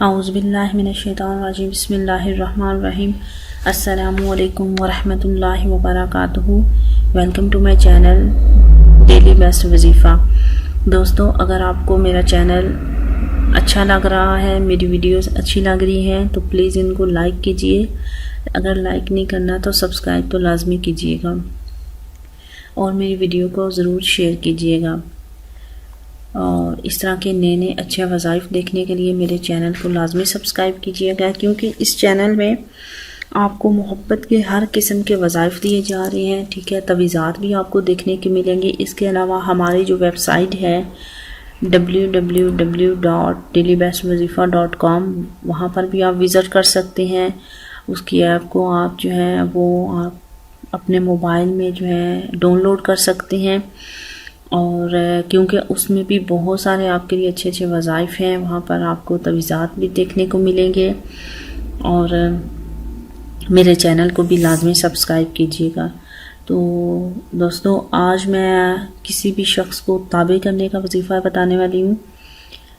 اعوذ باللہ من الشیطان الرجیم بسم اللہ الرحمن الرحیم السلام علیکم ورحمۃ اللہ وبرکاتہ۔ Welcome to my channel daily best وظیفہ۔ دوستو، اگر آپ کو میرا چینل اچھا لگ رہا ہے، میری ویڈیوز اچھی لگ رہی ہیں تو پلیز ان کو لائک کیجئے۔ اگر لائک نہیں کرنا تو سبسکرائب تو لازمی کیجئے گا اور میری ویڈیو کو ضرور شیئر کیجئے گا۔ اور اس طرح کے نئے نئے اچھے وظائف دیکھنے کے لیے میرے چینل کو لازمی سبسکرائب کیجئے گا، کیونکہ اس چینل میں آپ کو محبت کے ہر قسم کے وظائف دیے جا رہے ہیں، ٹھیک ہے۔ تویزات بھی آپ کو دیکھنے کے ملیں گے۔ اس کے علاوہ ہماری جو ویب سائٹ ہے www.dailybestwazifa.com، وہاں پر بھی آپ وزٹ کر سکتے ہیں۔ اس کی ایپ کو آپ جو ہے وہ آپ اپنے موبائل میں جو ہے ڈاؤن لوڈ کر سکتے ہیں، اور کیونکہ اس میں بھی بہت سارے آپ کے لیے اچھے اچھے وظائف ہیں، وہاں پر آپ کو تویزات بھی دیکھنے کو ملیں گے۔ اور میرے چینل کو بھی لازمی سبسکرائب کیجیے گا۔ تو دوستو، آج میں کسی بھی شخص کو تابع کرنے کا وظیفہ بتانے والی ہوں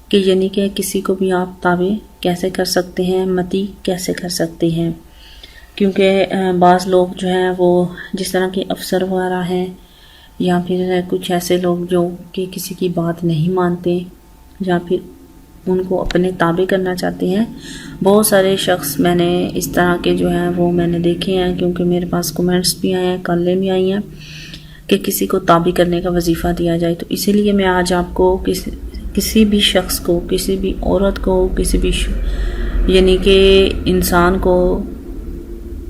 کہ یعنی کہ کسی کو بھی آپ تابع کیسے کر سکتے ہیں، متی کیسے کر سکتے ہیں۔ کیونکہ بعض لوگ جو ہیں وہ جس طرح کے افسر وغیرہ ہیں، یا پھر کچھ ایسے لوگ جو کہ کسی کی بات نہیں مانتے یا پھر ان کو اپنے تابع کرنا چاہتے ہیں، بہت سارے شخص میں نے اس طرح کے جو ہیں وہ میں نے دیکھے ہیں، کیونکہ میرے پاس کومنٹس بھی آئے ہیں، کالیں بھی آئی ہیں کہ کسی کو تابع کرنے کا وظیفہ دیا جائے۔ تو اسی لیے میں آج آپ کو کسی بھی شخص کو، کسی بھی عورت کو، کسی بھی یعنی کہ انسان کو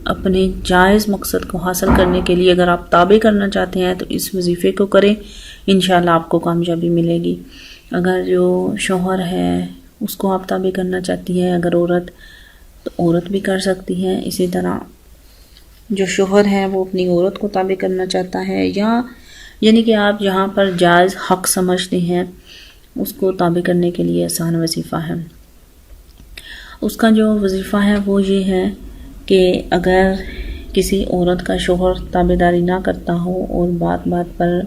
اپنے جائز مقصد کو حاصل کرنے کے لیے اگر آپ تابع کرنا چاہتے ہیں تو اس وظیفے کو کریں، انشاءاللہ آپ کو کامیابی ملے گی۔ اگر جو شوہر ہے اس کو آپ تابع کرنا چاہتی ہیں، اگر عورت تو عورت بھی کر سکتی ہے۔ اسی طرح جو شوہر ہے وہ اپنی عورت کو تابع کرنا چاہتا ہے، یا یعنی کہ آپ جہاں پر جائز حق سمجھتے ہیں اس کو تابع کرنے کے لیے آسان وظیفہ ہے۔ اس کا جو وظیفہ ہے وہ یہ ہے کہ اگر کسی عورت کا شوہر تابع داری نہ کرتا ہو اور بات بات پر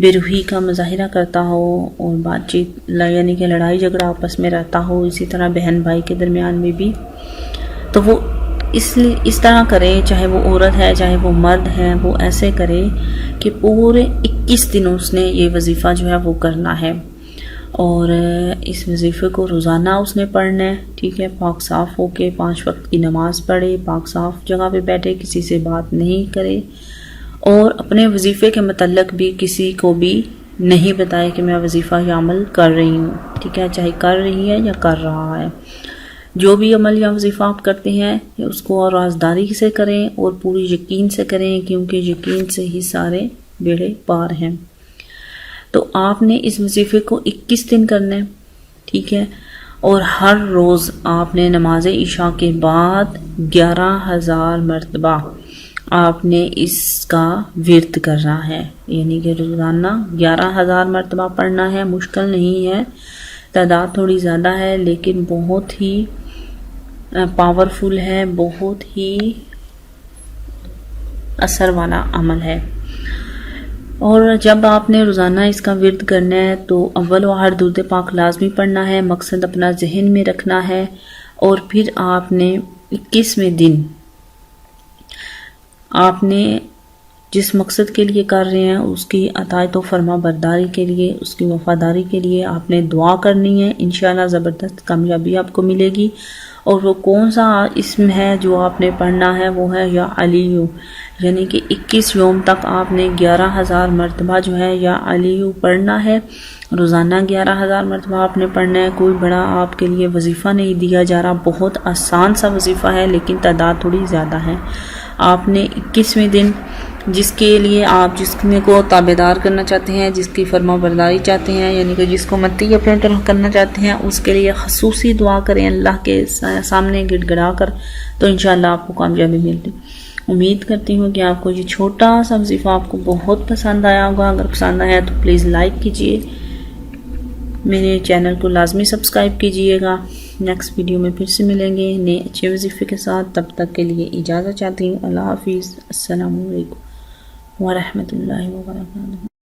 بے روحی کا مظاہرہ کرتا ہو اور بات چیت یعنی کہ لڑائی جھگڑا آپس میں رہتا ہو، اسی طرح بہن بھائی کے درمیان میں بھی، تو وہ اس طرح کرے، چاہے وہ عورت ہے چاہے وہ مرد ہے، وہ ایسے کرے کہ پورے 21 دن اس نے یہ وظیفہ جو ہے وہ کرنا ہے، اور اس وظیفے کو روزانہ اس نے پڑھنا ہے، ٹھیک ہے۔ پاک صاف ہو کے 5 وقت کی نماز پڑھے، پاک صاف جگہ پہ بیٹھے، کسی سے بات نہیں کرے، اور اپنے وظیفے کے متعلق بھی کسی کو بھی نہیں بتائے کہ میں وظیفہ یا عمل کر رہی ہوں، ٹھیک ہے، چاہے کر رہی ہے یا کر رہا ہے۔ جو بھی عمل یا وظیفہ آپ کرتے ہیں اس کو رازداری سے کریں اور پوری یقین سے کریں، کیونکہ یقین سے ہی سارے بیڑے پار ہیں۔ تو آپ نے اس وظیفے کو 21 دن کرنا ہے، ٹھیک ہے، اور ہر روز آپ نے نماز عشاء کے بعد 11,000 مرتبہ آپ نے اس کا ورد کرنا ہے، یعنی کہ روزانہ 11,000 مرتبہ پڑھنا ہے۔ مشکل نہیں ہے، تعداد تھوڑی زیادہ ہے لیکن بہت ہی پاورفل ہے، بہت ہی اثر والا عمل ہے۔ اور جب آپ نے روزانہ اس کا ورد کرنا ہے تو اول وہر درود پاک لازمی پڑھنا ہے، مقصد اپنا ذہن میں رکھنا ہے، اور پھر آپ نے 21ویں دن آپ نے جس مقصد کے لیے کر رہے ہیں اس کی اطاعت و فرما برداری کے لیے، اس کی وفاداری کے لیے آپ نے دعا کرنی ہے، انشاءاللہ زبردست کامیابی آپ کو ملے گی۔ اور وہ کون سا اسم ہے جو آپ نے پڑھنا ہے؟ وہ ہے یا علیو، یعنی کہ 21 یوم تک آپ نے 11,000 مرتبہ جو ہے یا علیو پڑھنا ہے، روزانہ 11,000 مرتبہ آپ نے پڑھنا ہے۔ کوئی بڑا آپ کے لیے وظیفہ نہیں دیا جا رہا، بہت آسان سا وظیفہ ہے لیکن تعداد تھوڑی زیادہ ہے۔ آپ نے 21ویں دن جس کے لیے آپ جس کو تابع دار کرنا چاہتے ہیں، جس کی فرما برداری چاہتے ہیں، یعنی کہ جس کو متی اپنے طرف کرنا چاہتے ہیں، اس کے لیے خصوصی دعا کریں اللہ کے سامنے گڑ گڑا کر، تو انشاءاللہ آپ کو کامیابی ملتی۔ امید کرتی ہوں کہ آپ کو یہ چھوٹا سا وظیفہ آپ کو بہت پسند آیا ہوگا۔ اگر پسند آیا تو پلیز لائک کیجئے، میرے چینل کو لازمی سبسکرائب کیجئے گا۔ نیکسٹ ویڈیو میں پھر سے ملیں گے نئے اچھے وظیفے کے ساتھ، تب تک کے لیے اجازت چاہتی ہوں۔ اللہ حافظ، السلام علیکم ورحمۃ اللہ وبرکاتہ۔